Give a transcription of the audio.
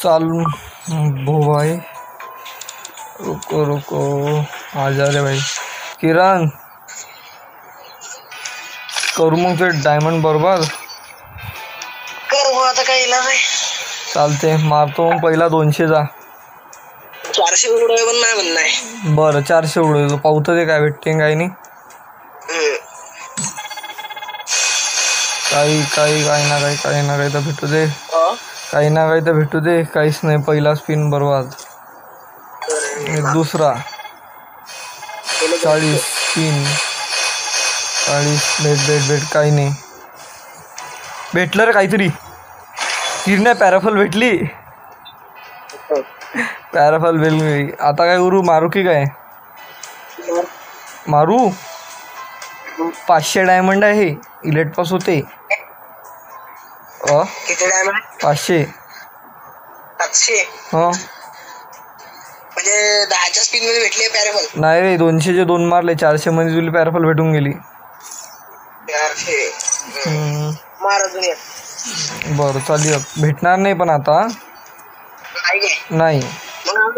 चालू भो भाई, रुको रुको, आ जा रे भाई. किरण, करू मग ते डायमंड बरोबर. कर आता काय इलाज आहे. चालते, मारतो मग पहिला 200 जा. 400 उडवाय पण नाही म्हणणं आहे. बरं 400 उडवतो, पाहू तर ते काय भेटते काय नाही. काही ना काही तर भेटू दे. काही ना काही तर भेटू दे. काहीच नाही, पहिला स्पिन बरोबर. दुसरा 40 स्पिन, 40. भेट काही नाही भेटलं रे. काहीतरी किरण पॅराफल भेटली. पॅराफल भेटली. आता काय करू, मारू की काय मारू. 500 डायमंड आहे. इलेट पास होते. किती डायमंड? 500. 700 हो म्हणजे 10च्या स्पिन मध्ये भेटले पॅराफल. नाही रे, 200चे 2 मारले. 400 मध्ये तुला पॅराफल भेटून गेली. 400 मार अजून एक. बरं चालेल, भेटणार नाही पण आता नाही. नाही. मग